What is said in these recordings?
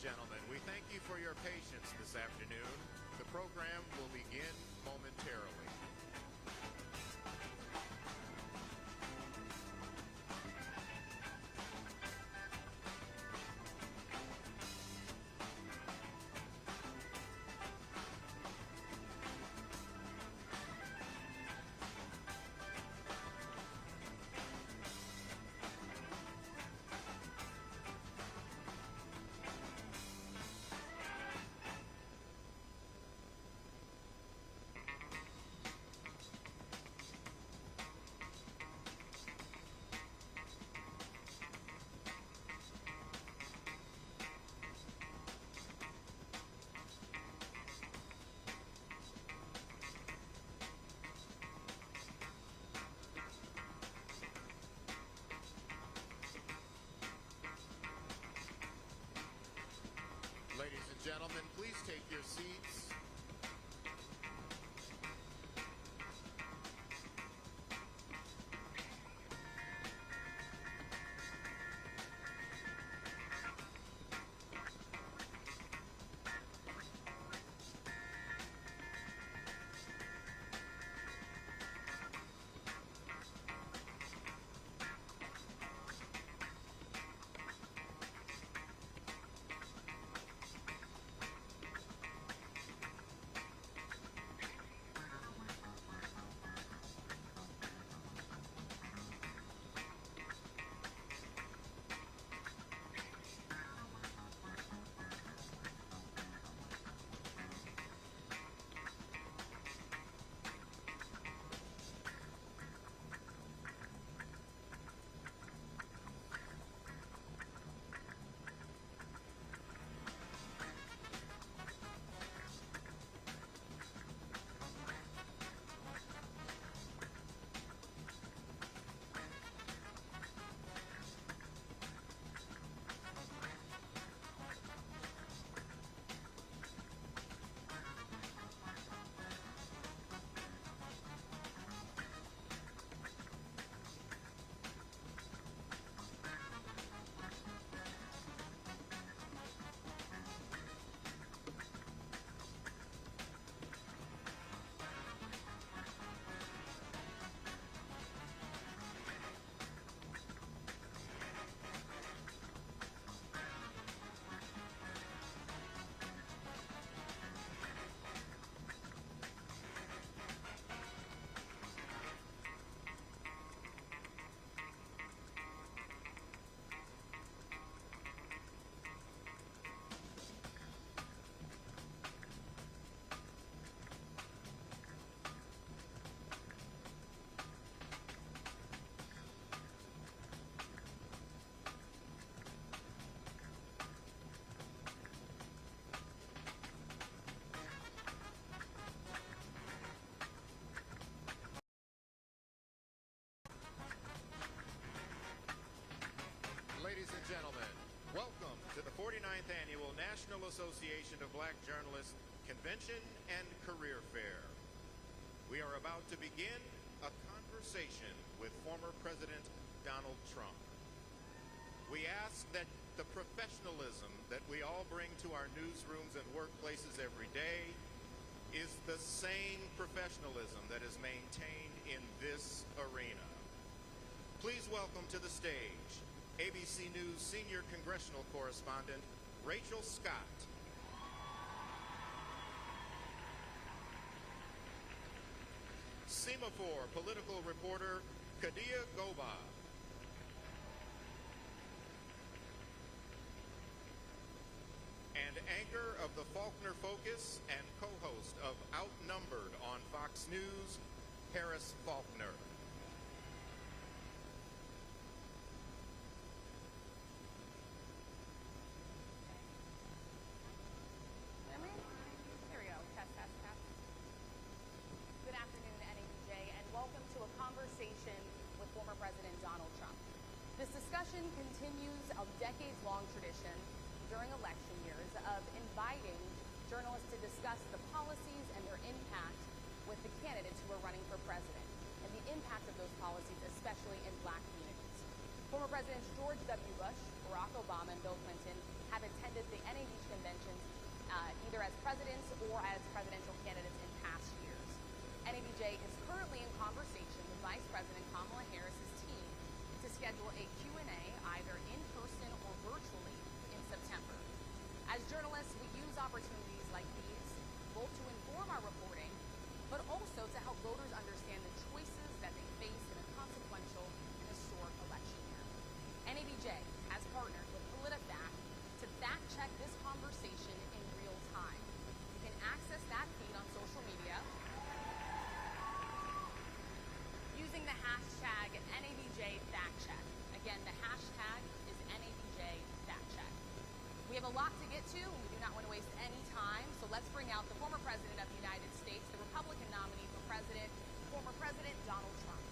gentlemen, we thank you for your patience this afternoon. The program will begin momentarily. Ladies and gentlemen, please take your seats. Ladies and gentlemen, welcome to the 49th Annual National Association of Black Journalists Convention and Career Fair. We are about to begin a conversation with former President Donald Trump. We ask that the professionalism that we all bring to our newsrooms and workplaces every day is the same professionalism that is maintained in this arena. Please welcome to the stage ABC News senior congressional correspondent Rachel Scott. Semaphore political reporter Kadia Goba. And anchor of the Faulkner Focus and co-host of Outnumbered on Fox News, Harris Faulkner. There we go. Test, test, test. Good afternoon, NABJ, and welcome to a conversation with former President Donald Trump. This discussion continues a decades-long tradition during election years of inviting journalists to discuss the policies and their impact with the candidates who are running for president, and the impact of those policies, especially in black communities. Former Presidents George W. Bush, Barack Obama, and Bill Clinton have attended the NABJ conventions either as presidents or as presidential candidates in past years. NABJ is currently in conversation with Vice President Kamala Harris's team to schedule a Q&A either in person or virtually in September. As journalists, we use opportunities like these both to inform our reporting, but also to help voters understand the choices that they face in a consequential and historic election year. NABJ has partnered with PolitiFact to fact-check this conversation in real time. You can access that feed on social media using the hashtag NABJFactCheck. Again, the hashtag is NABJFactCheck. We have a lot to get to, and we do not want to waste any time, so let's bring out the former President of the United States, the Republican nominee for President, former President Donald Trump.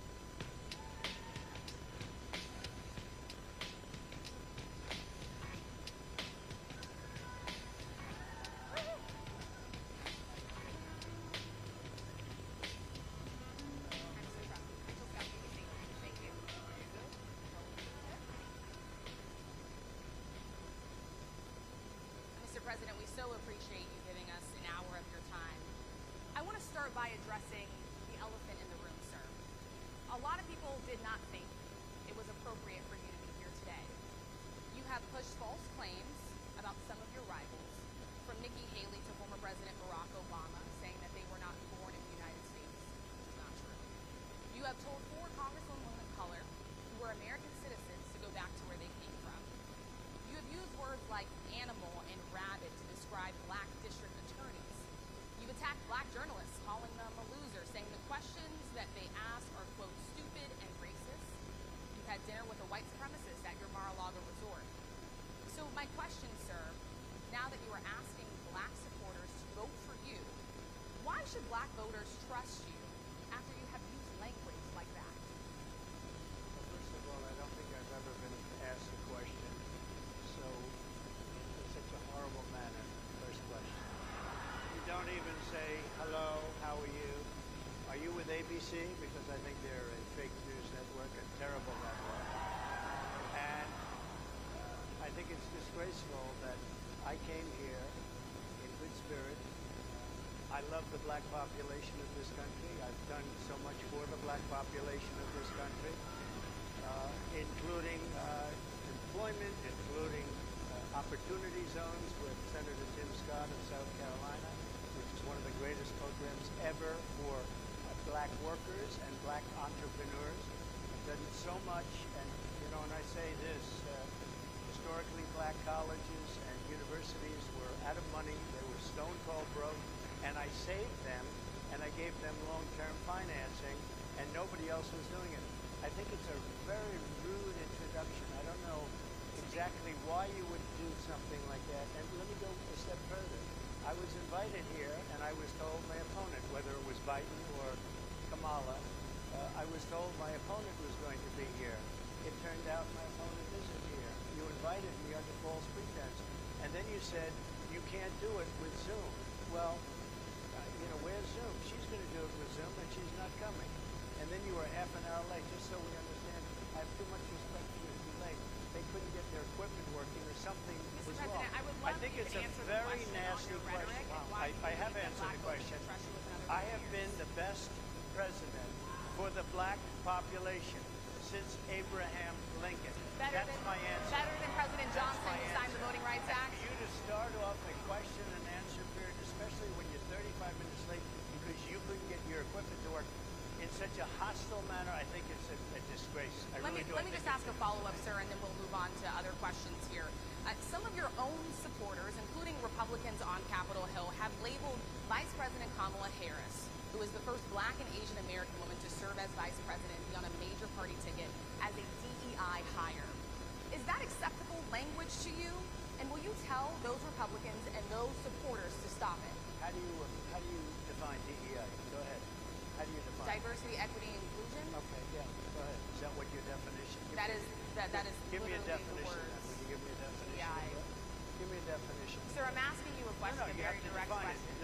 Mr. President, we so appreciate you giving us an hour of your time. I want to start by addressing the elephant in the room, sir. A lot of people did not think it was appropriate for you to be here today. You have pushed false claims about some of your rivals, from Nikki Haley to former President Barack Obama, saying that they were not born in the United States, which is not true. You have told 4 congresswomen of color who were American citizens to go back to where they came from. You have used words like animal and rabid to describe black district attorneys. You've attacked black journalists, calling them a loser, saying the questions that they ask are, quote, stupid and racist. You've had dinner with a white supremacist at your Mar-a-Lago resort. So my question, sir, now that you are asking black supporters to vote for you, why should black voters trust you after you have used language like that? Well, first of all, I don't think I've ever been asked a question so in such a horrible manner. First question. You don't even say, hello, how are you? Are you with ABC? Because I think they're a fake news network, a terrible network. And I think it's disgraceful that I came here in good spirit. I love the black population of this country. I've done so much for the black population of this country, including employment, including opportunity zones with Senator Tim Scott of South Carolina, which is one of the greatest programs ever for black workers and black entrepreneurs. I've done so much, and and I say this, historically black colleges and universities were out of money, they were stone cold broke, and I saved them, and I gave them long-term financing, and nobody else was doing it. I think it's a very rude introduction. I don't know exactly why you would do something like that. And let me go a step further. I was invited here, and I was told my opponent, whether it was Biden or Kamala, I was told my opponent was going to be here. It turned out my opponent isn't here. You invited me under false pretense. And then you said, you can't do it with Zoom. Well, where's Zoom? She's going to do it with Zoom, and she's not coming. And then you were half an hour late, just so we understand. I have too much respect for you to be late. They couldn't get their equipment working, or something Mr. was President, wrong. I would love I think you it's to a answer the very question on nasty your question. rhetoric and why I you have think that answered black the voters question. should trust you with another I 4 have years. been the best president for the black population since Abraham Lincoln. That's my answer. Better than President That's Johnson, my who signed the answer. Voting Rights And Act? for you to start off a question and answer period, especially when you're 35 minutes late because you couldn't get your equipment to work in such a hostile manner, I think it's a disgrace. Let me just ask a follow-up, sir, and then we'll move on to other questions here. Some of your own supporters, including Republicans on Capitol Hill, have labeled Vice President Kamala Harris, who is the first black and Asian American woman to serve as vice president and be on a major party ticket, as a DEI hire. Is that acceptable language to you? And will you tell those Republicans and those supporters to stop it? How do you define DEI? Go ahead. How do you define Diversity, equity, and inclusion? Okay, yeah, go ahead. Is that what your definition? That is Give me a literally definition. the words. Then. Will you give me a definition? DEI. Give me a definition. Sir, I'm asking you a question, No, a you very have to direct define question. it.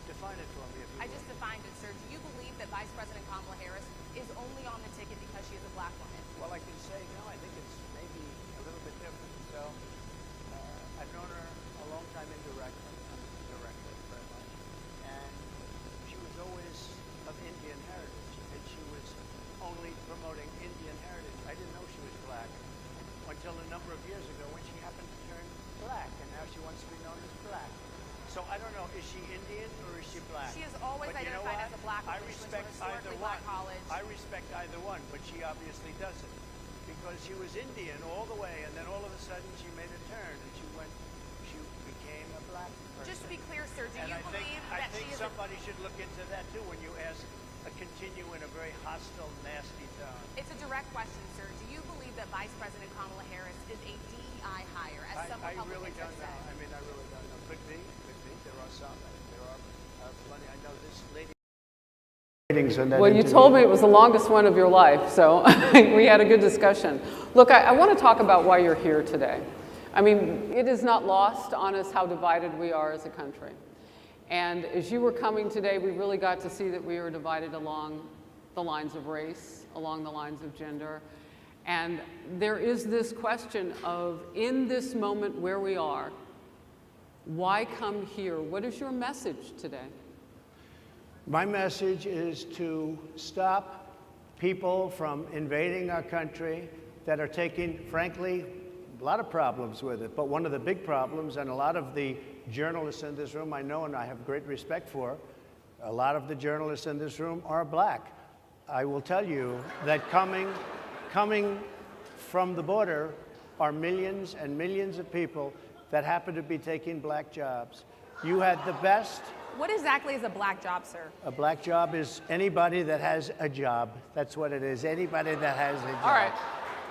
Define it for me, if you I will. just defined it, sir. Do you believe that Vice President Kamala Harris is only on the ticket because she is a black woman? Well, I can say no. I think it's maybe a little bit different. So, I've known her a long time indirectly, directly very much, and she was always of Indian heritage, and she was only promoting Indian heritage. I didn't know she was black until a number of years ago when she happened to turn black, and now she wants to be known as black. So I don't know, is she Indian or is she black? She is always But you know identified what? as a black I woman. She went to respect a either historically one. black college. I respect either one, but she obviously doesn't. Because she was Indian all the way, and then all of a sudden she made a turn, and she became a black person. Just to be clear, sir, do And you believe I that think she is somebody should look into that too when you ask continue in a very hostile, nasty tone. It's a direct question, sir. Do you believe that Vice President Kamala Harris is a DEI hire, as some I Republicans really have don't said? know. I mean, I really don't know. Could be. There are some. There are plenty. I know this lady. Well, you told me it was the longest one of your life, so we had a good discussion. Look, I want to talk about why you're here today. I mean, it is not lost on us how divided we are as a country. And as you were coming today, we really got to see that we are divided along the lines of race, along the lines of gender. And there is this question of, in this moment where we are, why come here? What is your message today? My message is to stop people from invading our country that are taking, frankly, a lot of problems with it. But one of the big problems, and a lot of the journalists in this room I know and I have great respect for, a lot of the journalists in this room are black. I will tell you that coming from the border are millions and millions of people that happen to be taking black jobs. You had the best. What exactly is a black job, sir? A black job is anybody that has a job. That's what it is. Anybody that has a job. All right.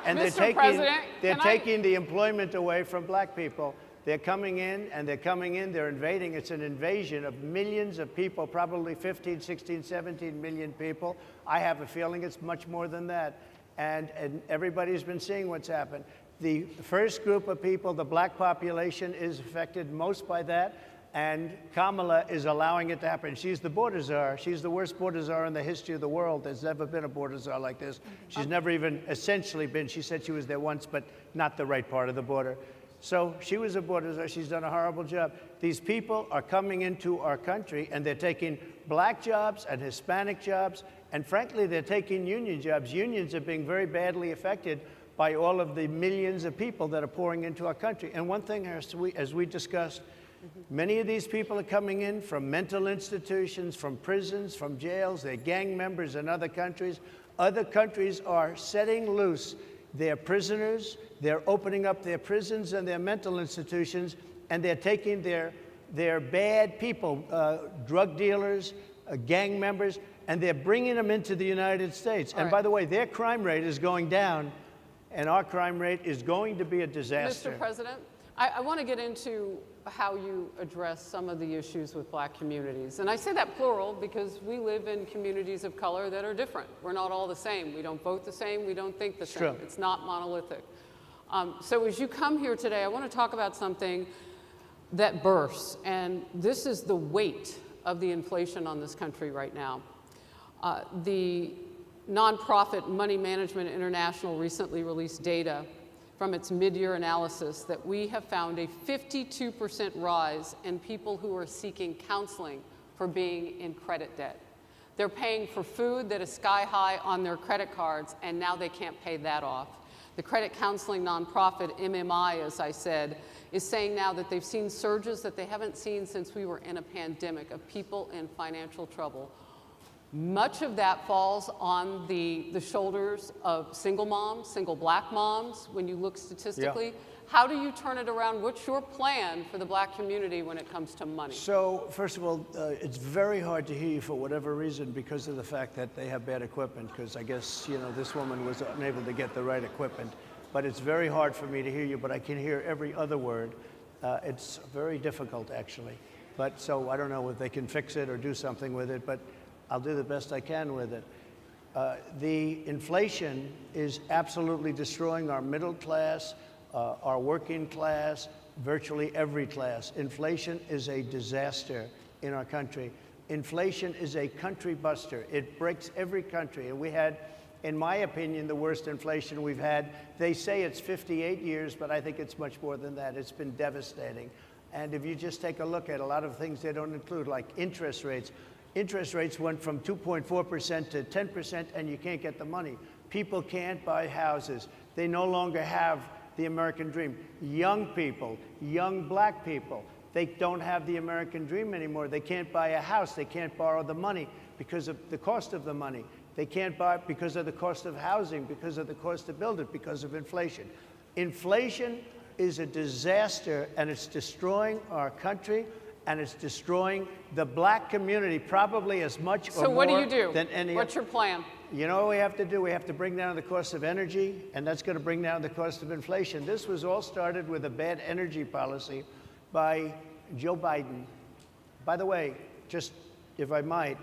And Mr. President, they're taking the employment away from black people. They're coming in, they're invading. It's an invasion of millions of people, probably 15, 16, 17 million people. I have a feeling it's much more than that. And everybody's been seeing what's happened. The first group of people, the black population, is affected most by that. And Kamala is allowing it to happen. She's the border czar. She's the worst border czar in the history of the world. There's never been a border czar like this. She's never even essentially been. She said she was there once, but not the right part of the border. So she was a border czar. She's done a horrible job. These people are coming into our country, and they're taking black jobs and Hispanic jobs, and frankly, they're taking union jobs. Unions are being very badly affected by all of the millions of people that are pouring into our country. And one thing, as we discussed, many of these people are coming in from mental institutions, from prisons, from jails. They're gang members in other countries. Other countries are setting loose their prisoners. They're opening up their prisons and their mental institutions, and they're taking their bad people, drug dealers, gang members, and they're bringing them into the United States. And by the way, their crime rate is going down, and our crime rate is going to be a disaster. Mr. President, I want to get into how you address some of the issues with black communities. And I say that plural because we live in communities of color that are different. We're not all the same. We don't vote the same. We don't think the same. True. It's not monolithic. So as you come here today, I want to talk about something that bursts. And this is the weight of the inflation on this country right now. The nonprofit Money Management International recently released data from its mid-year analysis that we have found a 52% rise in people who are seeking counseling for being in credit debt. They're paying for food that is sky high on their credit cards, and now they can't pay that off. The credit counseling nonprofit MMI, as I said, is saying now that they've seen surges that they haven't seen since we were in a pandemic of people in financial trouble. Much of that falls on the shoulders of single moms, single black moms, when you look statistically. Yeah. How do you turn it around? What's your plan for the black community when it comes to money? So, first of all, it's very hard to hear you for whatever reason because of the fact that they have bad equipment, because I guess, you know, this woman was unable to get the right equipment. But it's very hard for me to hear you, but I can hear every other word. It's very difficult, actually. But so I don't know if they can fix it or do something with it, but I'll do the best I can with it. The inflation is absolutely destroying our middle class, our working class, virtually every class. Inflation is a disaster in our country. Inflation is a country buster. It breaks every country. And we had in my opinion, the worst inflation we've had. They say it's 58 years, but I think it's much more than that. It's been devastating. And if you just take a look at a lot of things they don't include, like interest rates. Interest rates went from 2.4% to 10%, and you can't get the money. People can't buy houses. They no longer have the American dream. Young people, young black people, they don't have the American dream anymore. They can't buy a house. They can't borrow the money because of the cost of the money. They can't buy it because of the cost of housing, because of the cost to build it, because of inflation. Inflation is a disaster, and it's destroying our country, and it's destroying the black community probably as much or more than any. So what do you do? What's your plan? You know what we have to do? We have to bring down the cost of energy, and that's going to bring down the cost of inflation. This was all started with a bad energy policy by Joe Biden. By the way, just if I might,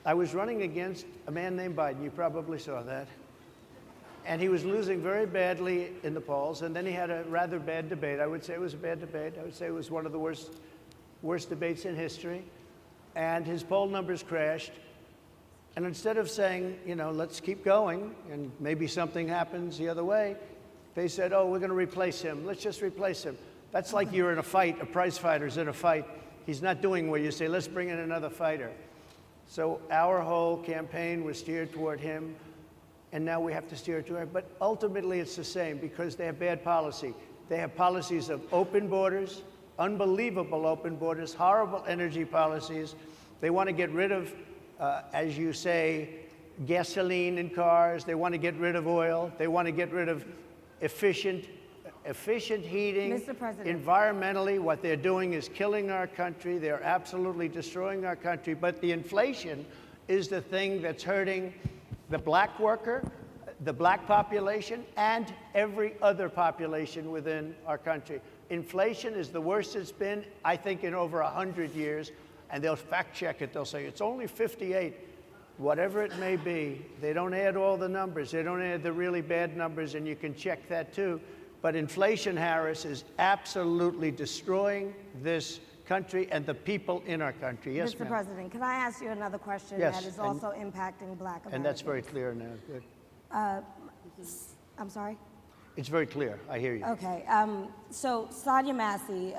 I was running against a man named Biden. You probably saw that. And he was losing very badly in the polls, and then he had a rather bad debate. I would say it was a bad debate. I would say it was one of the worst debates in history. And his poll numbers crashed. And instead of saying, you know, let's keep going, and maybe something happens the other way, they said, oh, we're going to replace him. Let's just replace him. That's like you're in a fight, a prize fighter's in a fight. He's not doing what you say, let's bring in another fighter. So our whole campaign was steered toward him, and now we have to steer toward him. But ultimately, it's the same because they have bad policy. They have policies of open borders, unbelievable open borders, horrible energy policies. They want to get rid of, as you say, gasoline in cars. They want to get rid of oil. They want to get rid of efficient heating. Mr. President. Environmentally, what they're doing is killing our country. They're absolutely destroying our country. But the inflation is the thing that's hurting the black worker, the black population, and every other population within our country. Inflation is the worst it's been, I think, in over 100 years. And they'll fact check it. They'll say it's only 58. Whatever it may be, they don't add all the numbers. They don't add the really bad numbers, and you can check that too. But inflation, Harris, is absolutely destroying this country and the people in our country. Yes, Mr. President, can I ask you another question Yes, that is also impacting black Americans? And that's very clear now. Good. I'm sorry? It's very clear. I hear you. Okay. So Sonia Massey,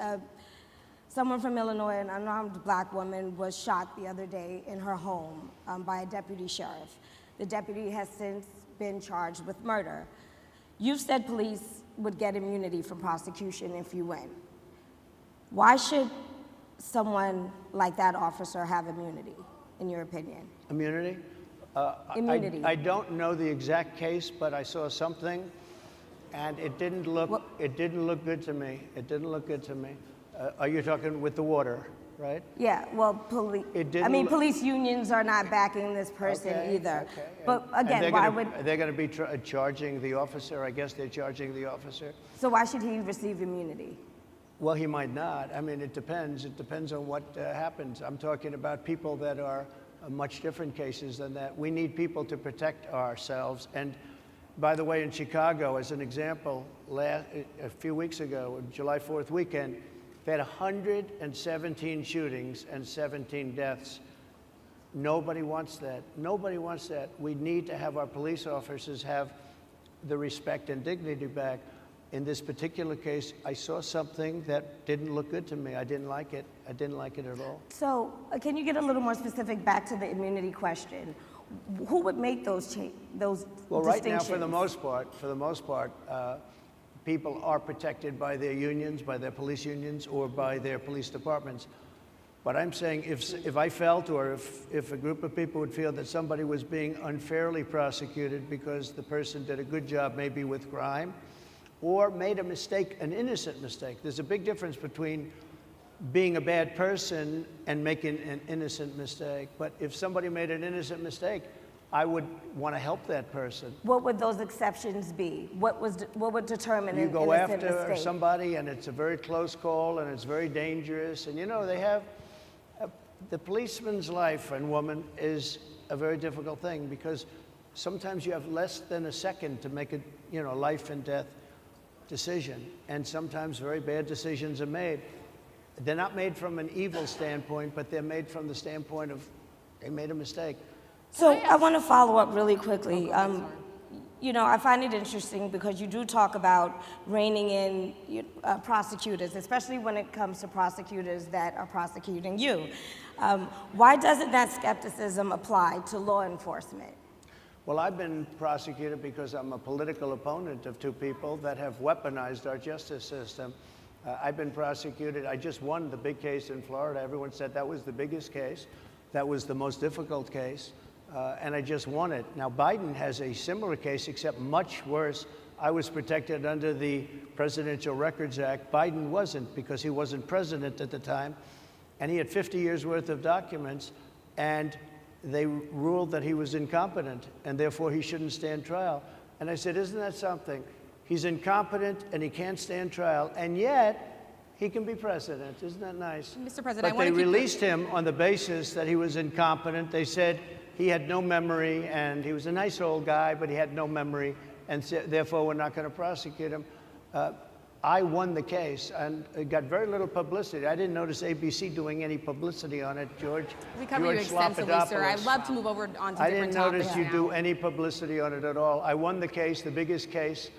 someone from Illinois, an unarmed black woman, was shot the other day in her home by a deputy sheriff. The deputy has since been charged with murder. You've said police would get immunity from prosecution if you win. Why should someone like that officer have immunity, in your opinion? Immunity? Immunity. I don't know the exact case, but I saw something, and it didn't look good to me. It didn't look good to me. Are you talking with the water, right? Yeah, well, police unions are not backing this person either. Okay. But again, why would... They're going to be charging the officer. I guess they're charging the officer. So why should he receive immunity? Well, he might not. I mean, it depends. It depends on what happens. I'm talking about people that are much different cases than that. We need people to protect ourselves. And by the way, in Chicago, as an example, a few weeks ago, July 4th weekend, they had 117 shootings and 17 deaths. Nobody wants that. Nobody wants that. We need to have our police officers have the respect and dignity back. In this particular case, I saw something that didn't look good to me. I didn't like it. I didn't like it at all. So can you get a little more specific back to the immunity question? Who would make those distinctions? Well, right now, for the most part, people are protected by their unions, by their police unions, or by their police departments. But I'm saying if I felt, or if a group of people would feel that somebody was being unfairly prosecuted because the person did a good job maybe with crime, or made a mistake, an innocent mistake. There's a big difference between being a bad person and making an innocent mistake. But if somebody made an innocent mistake, I would want to help that person. What would those exceptions be? What would determine an innocent mistake? You go after mistake? somebody and it's a very close call and it's very dangerous. And you know, they have, the policeman's life and woman is a very difficult thing because sometimes you have less than a second to make a life and death decision. And sometimes very bad decisions are made. They're not made from an evil standpoint, but they're made from the standpoint of they made a mistake. So I want to follow up really quickly. You know, I find it interesting because you do talk about reining in prosecutors, especially when it comes to prosecutors that are prosecuting you. Why doesn't that skepticism apply to law enforcement? Well, I've been prosecuted because I'm a political opponent of two people that have weaponized our justice system. I've been prosecuted. I just won the big case in Florida. Everyone said that was the biggest case. That was the most difficult case. And I just won it. Now, Biden has a similar case, except much worse. I was protected under the Presidential Records Act. Biden wasn't, because he wasn't president at the time. And he had 50 years worth of documents. And they ruled that he was incompetent, and therefore he shouldn't stand trial. And I said, isn't that something? He's incompetent, and he can't stand trial, and yet he can be president. Isn't that nice? Mr. President, but they released him on the basis that he was incompetent. They said he had no memory, and he was a nice old guy, but he had no memory, and therefore we're not going to prosecute him. I won the case, and it got very little publicity. I didn't notice ABC doing any publicity on it, George. We cover you extensively, sir. I'd love to move over on to different topics. I didn't notice you do any publicity on it at all. I won the case, the biggest case.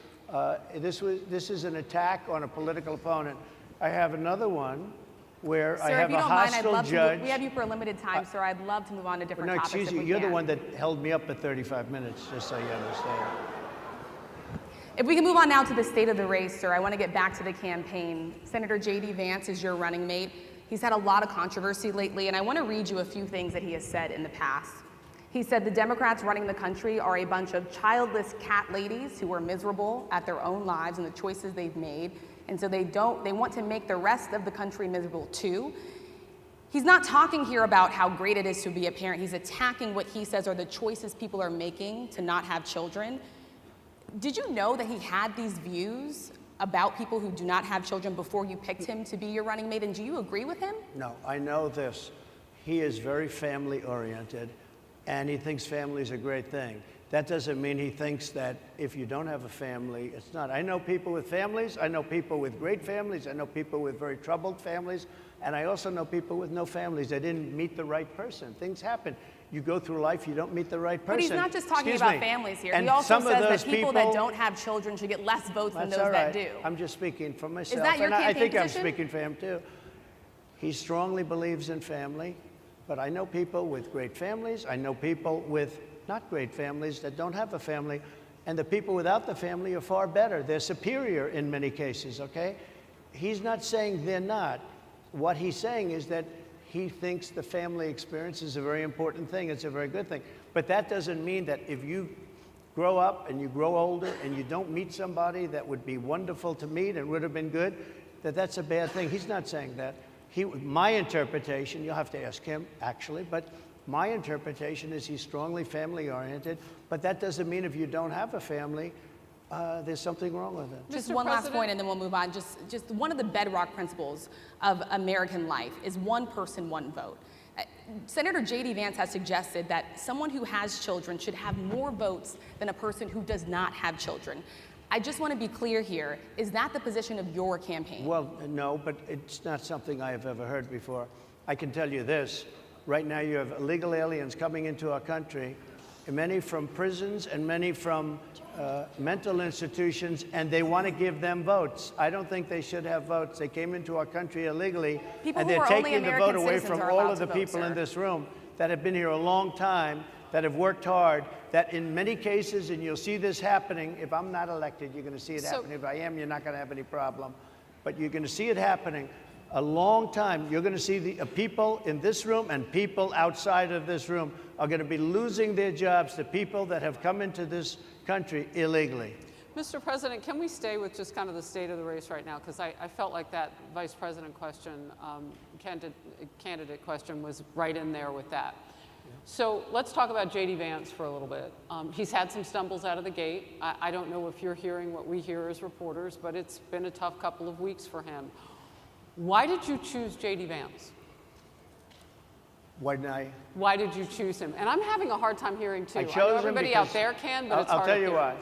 This is an attack on a political opponent. I have another one where sir, I have a hostile judge. We have you for a limited time, sir. I'd love to move on to different topics. No, excuse you. You're the one that held me up at 35 minutes, just so you understand. If we can move on now to the state of the race, sir, I want to get back to the campaign. Senator J.D. Vance is your running mate. He's had a lot of controversy lately, and I want to read you a few things that he has said in the past. He said the Democrats running the country are a bunch of childless cat ladies who are miserable at their own lives and the choices they've made, and so they want to make the rest of the country miserable too. He's not talking here about how great it is to be a parent. He's attacking what he says are the choices people are making to not have children. Did you know that he had these views about people who do not have children before you picked him to be your running mate, and do you agree with him? No, I know this. He is very family-oriented, and he thinks family is a great thing. That doesn't mean he thinks that if you don't have a family, it's not. I know people with families. I know people with great families. I know people with very troubled families. And I also know people with no families. They didn't meet the right person. Things happen. You go through life, you don't meet the right person. But he's not just talking about families here. He also says that people that don't have children should get less votes than those that do. I'm just speaking for myself. Is that your campaign I think position? I'm speaking for him too. He strongly believes in family, but I know people with great families. I know people with not great families that don't have a family, and the people without the family are far better. They're superior in many cases, okay? He's not saying they're not. What he's saying is that he thinks the family experience is a very important thing. It's a very good thing. But that doesn't mean that if you grow up and you grow older and you don't meet somebody that would be wonderful to meet and would have been good, that that's a bad thing. He's not saying that. My interpretation, you'll have to ask him, actually, but my interpretation is he's strongly family-oriented, but that doesn't mean if you don't have a family, there's something wrong with it. Just one last point and then we'll move on. Just one of the bedrock principles of American life is one person, one vote. Senator J.D. Vance has suggested that someone who has children should have more votes than a person who does not have children. I just want to be clear here. Is that the position of your campaign? Well, no, but it's not something I have ever heard before. I can tell you this. Right now you have illegal aliens coming into our country, many from prisons and many from mental institutions, and they want to give them votes. I don't think they should have votes. They came into our country illegally, and they're taking the vote away from all of the people in this room that have been here a long time, that have worked hard, that in many cases, and you'll see this happening, if I'm not elected, you're going to see it happening. If I am, you're not going to have any problem. But you're going to see it happening a long time. You're going to see the people in this room and people outside of this room are going to be losing their jobs to people that have come into this country illegally. Mr. President, can we stay with just kind of the state of the race right now? Because I felt like that vice president question, candidate question was right in there with that. Yeah. So let's talk about J.D. Vance for a little bit. He's had some stumbles out of the gate. I don't know if you're hearing what we hear as reporters, but it's been a tough couple of weeks for him. Why did you choose J.D. Vance? Why did you choose him? And I'm having a hard time hearing too. I chose know everybody out there can, but it's hard to hear. I'll tell you why.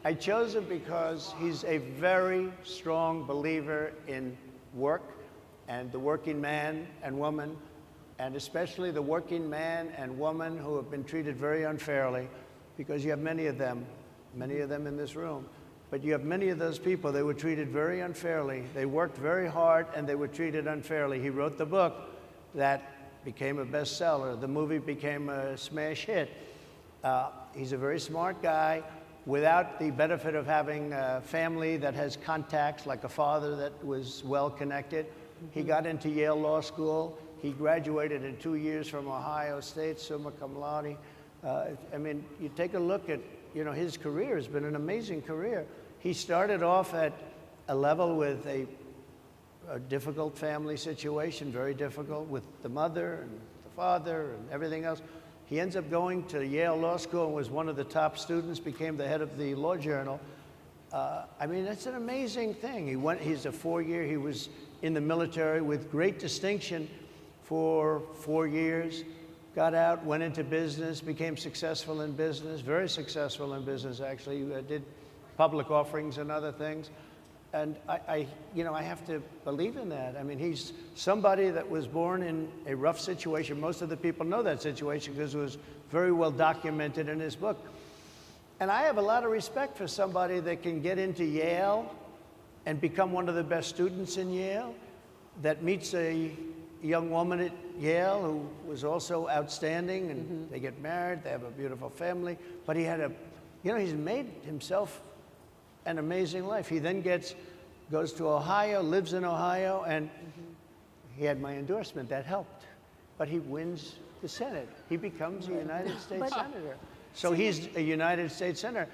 I chose him because he's a very strong believer in work and the working man and woman, and especially the working man and woman who have been treated very unfairly, because you have many of them in this room, but you have many of those people, they were treated very unfairly. They worked very hard and they were treated unfairly. He wrote the book that became a bestseller. The movie became a smash hit. He's a very smart guy without the benefit of having a family that has contacts, like a father that was well connected. He got into Yale Law School. He graduated in 2 years from Ohio State, summa cum laude. I mean, you take a look at, you know, his career has been an amazing career. He started off at a level with a difficult family situation, very difficult with the mother and the father and everything else. He ends up going to Yale Law School and was one of the top students, became the head of the law journal. I mean, it's an amazing thing. He's a 4-year, he was in the military with great distinction for 4 years, got out, went into business, became successful in business, very successful in business actually, did public offerings and other things. And you know, I have to believe in that. I mean, he's somebody that was born in a rough situation. Most of the people know that situation because it was very well documented in his book. And I have a lot of respect for somebody that can get into Yale and become one of the best students in Yale, that meets a young woman at Yale who was also outstanding, and they get married, they have a beautiful family, but he had you know, he's made himself an amazing life. He then goes to Ohio, lives in Ohio, and he had my endorsement. That helped. But he wins the Senate. He becomes a United States Senator. So he's a United States Senator.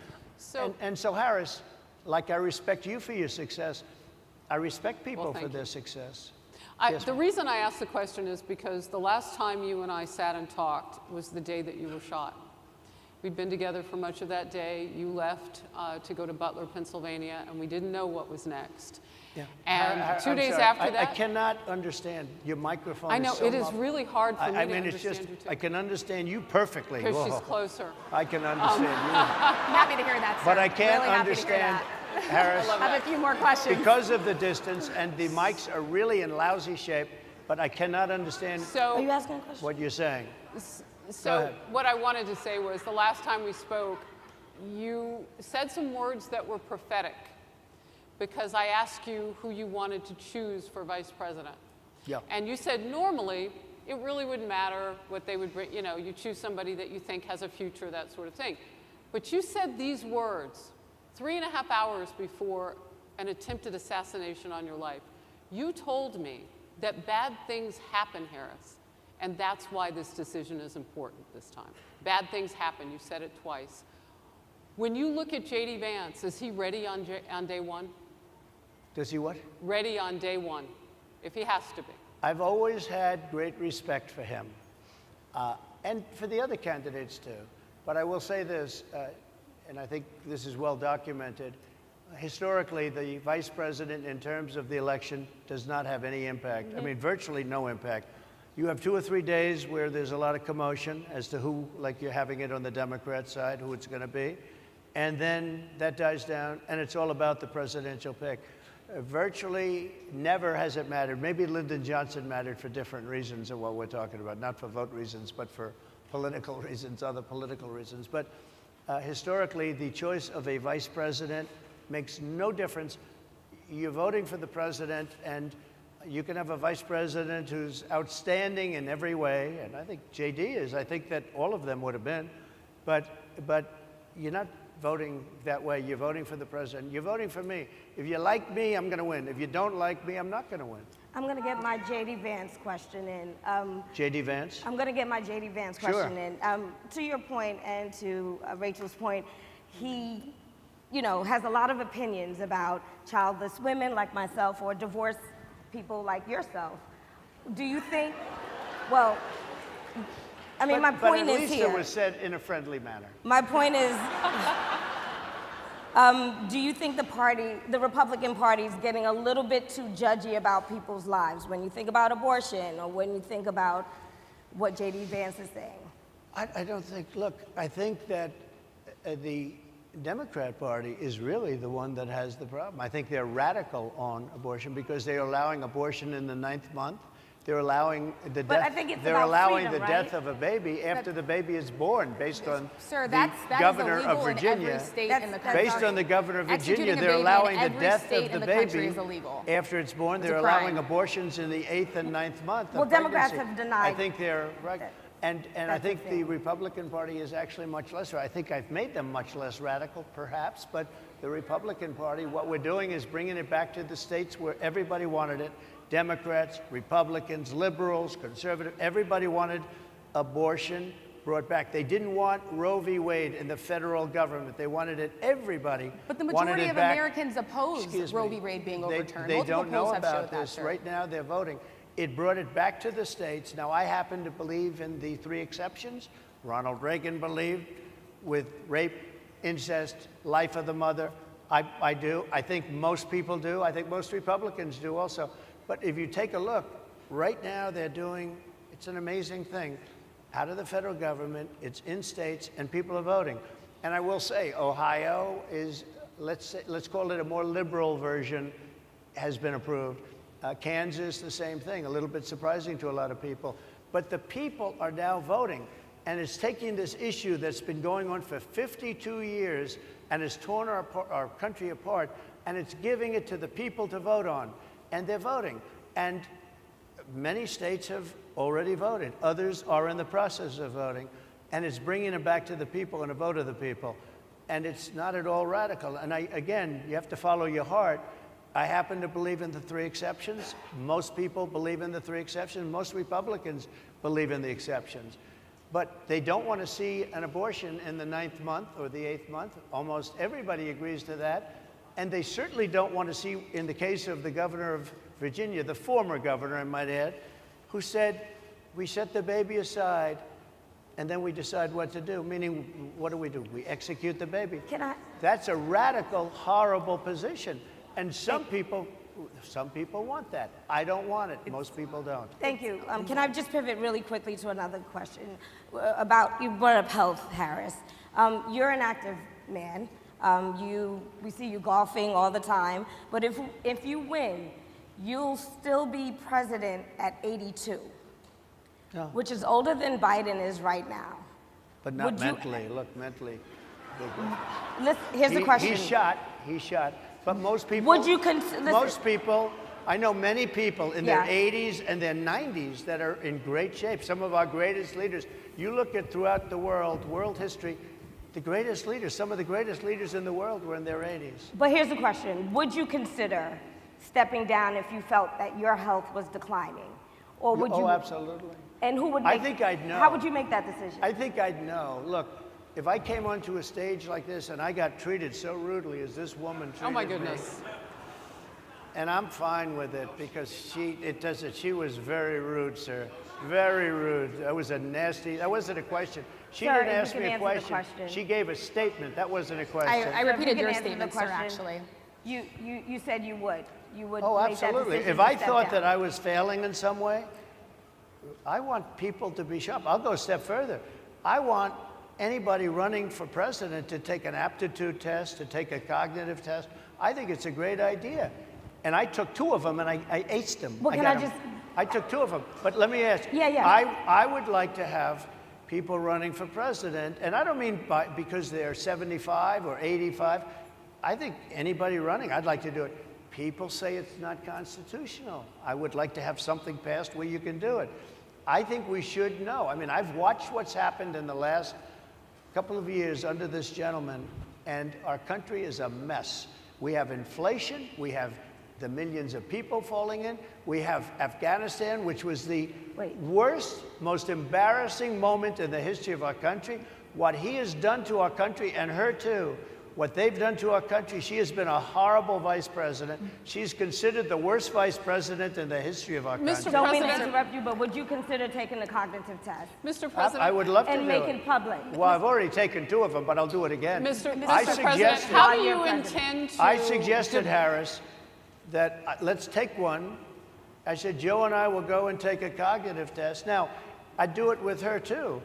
And so, Harris, like I respect you for your success, I respect people for their success. The reason I asked the question is because the last time you and I sat and talked was the day that you were shot. We'd been together for much of that day. You left to go to Butler, Pennsylvania, and we didn't know what was next. Yeah. And 2 days sorry. after that... I cannot understand. Your microphone I know, is so it is really hard for me to understand it's just, you too. I can understand you perfectly. Because she's closer. I can understand you. I'm happy to hear that, sir. But I can't really understand, Harris, I have a few more questions. because of the distance, and the mics are really in lousy shape, but I cannot understand Are you asking a question? what you're saying. So what I wanted to say was the last time we spoke, you said some words that were prophetic because I asked you who you wanted to choose for vice president. Yeah. And you said normally it really wouldn't matter what they would bring, you know, you choose somebody that you think has a future, that sort of thing. But you said these words 3.5 hours before an attempted assassination on your life. You told me that bad things happen, Harris, and that's why this decision is important this time. Bad things happen, you said it twice. When you look at J.D. Vance, is he ready on day one? Does he what? Ready on day one, if he has to be. I've always had great respect for him, and for the other candidates too. But I will say this, and I think this is well documented, historically, the vice president in terms of the election does not have any impact. I mean, virtually no impact. You have 2 or 3 days where there's a lot of commotion as to who, like you're having it on the Democrat side, who it's going to be. And then that dies down, and it's all about the presidential pick. Virtually never has it mattered. Maybe Lyndon Johnson mattered for different reasons of what we're talking about, not for vote reasons, but for political reasons, other political reasons. But historically, the choice of a vice president makes no difference. You're voting for the president, and you can have a vice president who's outstanding in every way, and I think J.D. is. I think that all of them would have been. But you're not voting that way. You're voting for the president. You're voting for me. If you like me, I'm going to win. If you don't like me, I'm not going to win. I'm going to get my J.D. Vance question in. J.D. Vance? I'm going to get my J.D. Vance question in. To your point and to Rachel's point, he, you know, has a lot of opinions about childless women like myself or divorced people like yourself. Do you think, well, I mean, my point is here. But at least it was said in a friendly manner. My point is, do you think the Republican Party is getting a little bit too judgy about people's lives when you think about abortion or when you think about what J.D. Vance is saying? I don't think, look, I think that the Democrat Party is really the one that has the problem. I think they're radical on abortion because they're allowing abortion in the 9th month. They're allowing the But I death. think it's They're about allowing freedom, the death of a baby after the baby is born, based on Sir, the that governor is of illegal Virginia. in every state That's- in the that's country. Based on the governor of Virginia, Executing a they're baby in allowing the every death state of the in the country baby is illegal. after it's born. It's a They're allowing crime. abortions in the 8th and 9th month of Well, Democrats pregnancy. have denied I think they're right. that. And I That's think the the thing. Republican Party is actually much less. I think I've made them much less radical, perhaps, but the Republican Party, what we're doing is bringing it back to the states where everybody wanted it. Democrats, Republicans, liberals, conservative, everybody wanted abortion brought back. They didn't want Roe v. Wade in the federal government. They wanted it, everybody But the wanted majority it of back. Americans oppose Excuse Roe me. v. Wade being They- overturned. They Multiple don't know polls have about showed that, this. sir. Right now, they're voting. It brought it back to the states. Now, I happen to believe in the 3 exceptions. Ronald Reagan believed with rape, incest, life of the mother. I do. I think most people do. I think most Republicans do also. But if you take a look, right now they're doing, it's an amazing thing, out of the federal government, it's in states, and people are voting. And I will say, Ohio is, let's call it a more liberal version, has been approved. Kansas, the same thing, a little bit surprising to a lot of people. But the people are now voting. And it's taking this issue that's been going on for 52 years and has torn our country apart, and it's giving it to the people to vote on. And they're voting. And many states have already voted. Others are in the process of voting. And it's bringing it back to the people and a vote of the people. And it's not at all radical. And again, you have to follow your heart. I happen to believe in the 3 exceptions. Most people believe in the 3 exceptions. Most Republicans believe in the exceptions. But they don't want to see an abortion in the 9th month or the 8th month. Almost everybody agrees to that. And they certainly don't want to see, in the case of the governor of Virginia, the former governor, I might add, who said, we set the baby aside and then we decide what to do. Meaning, what do? We execute the baby. Can I? That's a radical, horrible position. And some people want that. I don't want it. Most people don't. Thank you. Can I just pivot really quickly to another question about, you brought up health, Harris. You're an active man. We see you golfing all the time. But if you win, you'll still be president at 82, which is older than Biden is right now. But not mentally. Look, mentally. Here's the question. He's shot. But most people. Would you consider? Most people. I know many people in their Yeah. 80s and their 90s that are in great shape. Some of our greatest leaders. You look at throughout the world history, the greatest leaders, some of the greatest leaders in the world were in their 80s. But here's the question. Would you consider stepping down if you felt that your health was declining? Or would you? Oh, absolutely. And who would I make? think I'd know. How would you make that decision? I think I'd know. Look, if I came onto a stage like this and I got treated so rudely as this woman treated Oh my me, goodness. and I'm fine with it because she was very rude, sir. Very rude. That wasn't a question. She Sir, didn't if you ask can me a answer the question. question. She gave a statement. That wasn't a question. I Sir, if repeated you your can answer the statement, sir, question. actually. You said you would. You would Oh, make that absolutely. decision If to I step thought down. that I was failing in some way, I want people to be sharp. I'll go a step further. I want anybody running for president to take an aptitude test, to take a cognitive test. I think it's a great idea. And I took 2 of them and I aced them. Well, can I just- I took 2 of them. But let me ask. Yeah. I would like to have people running for president, and I don't mean because they're 75 or 85. I think anybody running, I'd like to do it. People say it's not constitutional. I would like to have something passed where you can do it. I think we should know. I mean, I've watched what's happened in the last couple of years under this gentleman, and our country is a mess. We have inflation. We have the millions of people falling in. We have Afghanistan, which was the worst, most embarrassing moment in the history of our country. What he has done to our country, and her too, what they've done to our country, she has been a horrible vice president. She's considered the worst vice president in the history of our country. Mr. Don't mean to President- interrupt you, but would you consider taking the cognitive test Mr. President. I would love to and do make it. it public? Well, I've already taken 2 of them, but I'll do it again. Mr. I President, suggested- how do While you you're president. intend to? I suggested, Harris, that let's take one. I said, Joe and I will go and take a cognitive test. Now, I'd do it with her too.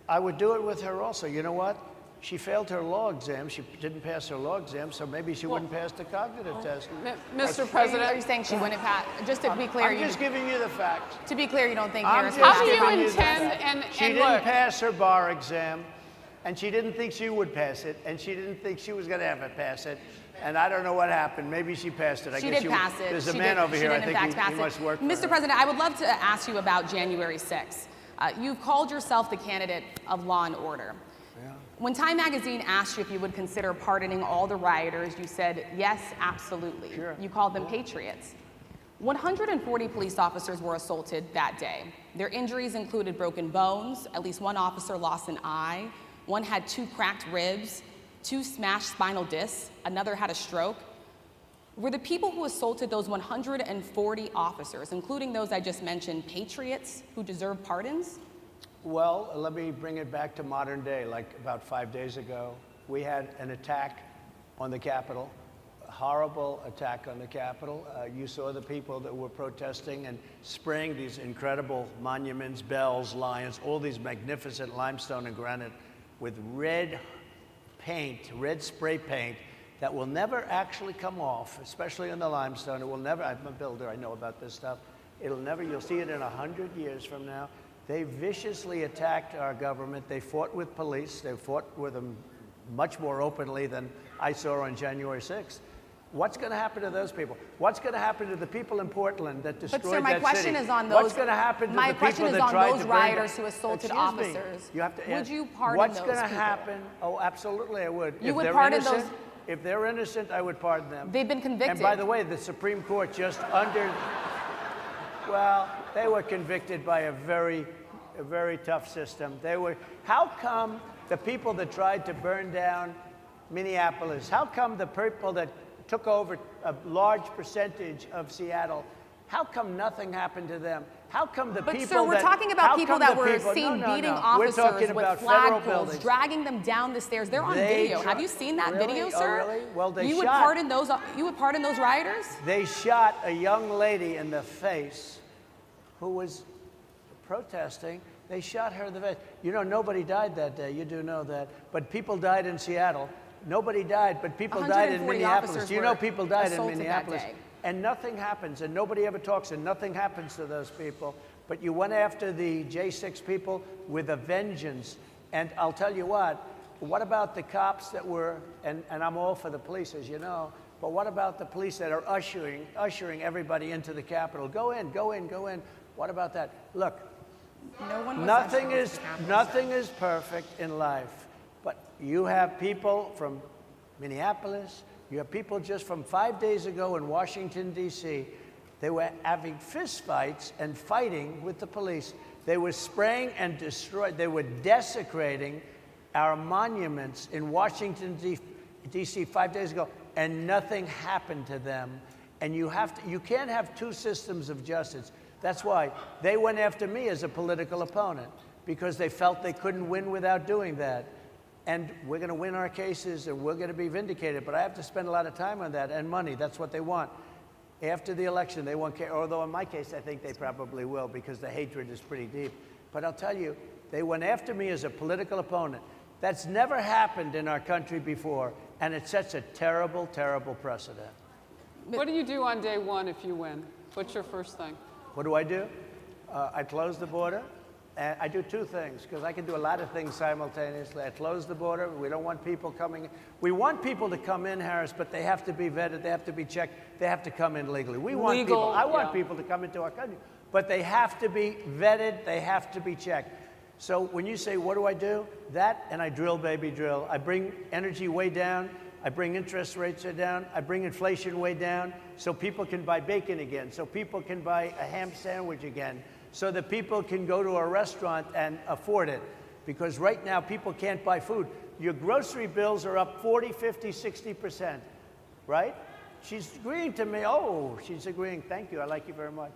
I would do it with her also. You know what? she failed her law exam. She didn't pass her law exam, so maybe she wouldn't pass the cognitive test. Mr. President, Are you saying she wouldn't pass? Just to be clear, I'm just giving you the facts. to be clear, you don't think I'm Harris just how do would you pass giving it? you the intend, facts. She and didn't look, pass her bar exam, and she didn't think she would pass it, and she didn't think she was going to ever pass it. And I don't know what happened. Maybe she passed it. I She guess did pass it. There's a She man did- over she here. did I in think fact pass he it. must work for Mr. her. President, I would love to ask you about January 6th. You've called yourself the candidate of law and order. Yeah. When Time Magazine asked you if you would consider pardoning all the rioters, you said, yes, absolutely. Sure. You called them patriots. 140 police officers were assaulted that day. Their injuries included broken bones, at least one officer lost an eye, one had 2 cracked ribs, 2 smashed spinal discs, another had a stroke. Were the people who assaulted those 140 officers, including those I just mentioned, patriots who deserve pardons? Well, let me bring it back to modern day. Like about 5 days ago, we had an attack on the Capitol, a horrible attack on the Capitol. You saw the people that were protesting and spraying these incredible monuments, bells, lions, all these magnificent limestone and granite with red paint, red spray paint that will never actually come off, especially in the limestone. It will never, I'm a builder, I know about this stuff. It'll never, you'll see it in 100 years from now. They viciously attacked our government. They fought with police. They fought with them much more openly than I saw on January 6th. What's going to happen to those people? What's going to happen to the people in Portland that destroyed that city? But sir, my question is on those. What's going to happen to my the question people is that on tried those to burn rioters down- who assaulted Excuse me. officers. You have to Would ask, you pardon what's those going to people? happen? Oh, absolutely, I would. You If would they're pardon innocent, those- If they're innocent, I would pardon them. They've been convicted. And by the way, the Supreme Court just under. Well, they were convicted by a very tough system. They were. How come the people that tried to burn down Minneapolis? How come the people that took over a large percentage of Seattle? How come nothing happened to them? How come the But people sir, we're that, talking how about people come that the were people- seen no, beating We're officers talking with about federal flagpoles, buildings. dragging them down the stairs. They're on They video. try- Have you seen that Really? video, Oh, sir? really? Well, they you would shot- pardon those. You would pardon those rioters? They shot a young lady in the face who was protesting. They shot her in the face. You know, nobody died that day. You do know that. But people died in Seattle. Nobody died, but people died in 140 Minneapolis. officers Do you know were people died in assaulted that Minneapolis? day. And nothing happens, and nobody ever talks, and nothing happens to those people. But you went after the J6 people with a vengeance. And I'll tell you what about the cops that were, and I'm all for the police, as you know, but what about the police that are ushering everybody into the Capitol? Go in, go in, go in. What about that? Look, No one was nothing ushering is into the Capitol, nothing is perfect in life, but you have people from Minneapolis. You have people just from 5 days ago in Washington, D.C. They were having fistfights and fighting with the police. They were spraying and destroying. They were desecrating our monuments in Washington, D.C. 5 days ago, and nothing happened to them. And you can't have two systems of justice. That's why they went after me as a political opponent, because they felt they couldn't win without doing that. And we're going to win our cases, and we're going to be vindicated. But I have to spend a lot of time on that and money. That's what they want. After the election, they won't care. Although in my case, I think they probably will, because the hatred is pretty deep. But I'll tell you, they went after me as a political opponent. That's never happened in our country before, and it sets a terrible, terrible precedent. what do you do on day one if you win? What's your first thing? What do? I close the border. And I do two things, because I can do a lot of things simultaneously. I close the border. We don't want people coming in. We want people to come in, Harris, but they have to be vetted. They have to be checked. They have to come in legally. We want Legal, people. I want yeah. people to come into our country, but they have to be vetted. They have to be checked. So when you say, what do? That, and I drill, baby, drill. I bring energy way down. I bring interest rates down. I bring inflation way down, so people can buy bacon again, so people can buy a ham sandwich again, so that people can go to a restaurant and afford it. Because right now, people can't buy food. Your grocery bills are up 40, 50, 60%, right? She's agreeing to me. Oh, she's agreeing. Thank you. I like you very much.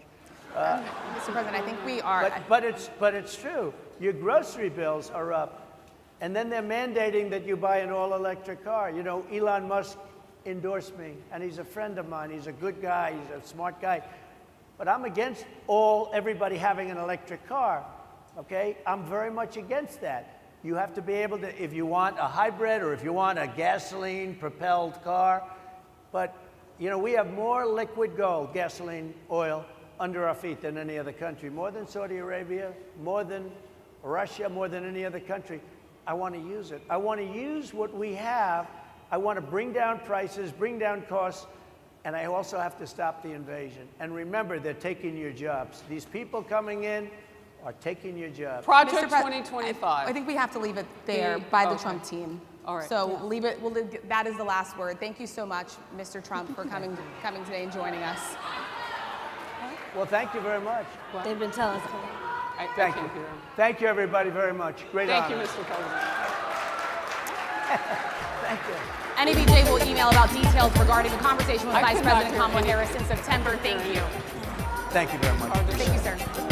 Mr. President, I think we are. But it's true. Your grocery bills are up. And then they're mandating that you buy an all-electric car. You know, Elon Musk endorsed me, and he's a friend of mine. He's a good guy. He's a smart guy. But I'm against everybody having an electric car, okay? I'm very much against that. You have to be able to, if you want a hybrid or if you want a gasoline-propelled car. But, you know, we have more liquid gold, gasoline, oil, under our feet than any other country. More than Saudi Arabia, more than Russia, more than any other country. I want to use it. I want to use what we have. I want to bring down prices, bring down costs, and I also have to stop the invasion. And remember, they're taking your jobs. These people coming in are taking your jobs. Project Mr. Pre- 2025. I think we have to leave it there by the Okay. Trump team. All right. So leave it. That is the last word. Thank you so much, Mr. Trump, for coming today and joining us. Well, thank you very much. They've been telling us. Thank you. Thank you, everybody, very much. Great Thank honor. you, Mr. President. Thank you. NABJ will email about details regarding the conversation with I Vice could not President hear Kamala any- Harris in September. Thank you. Thank you very much. Thank you, sir.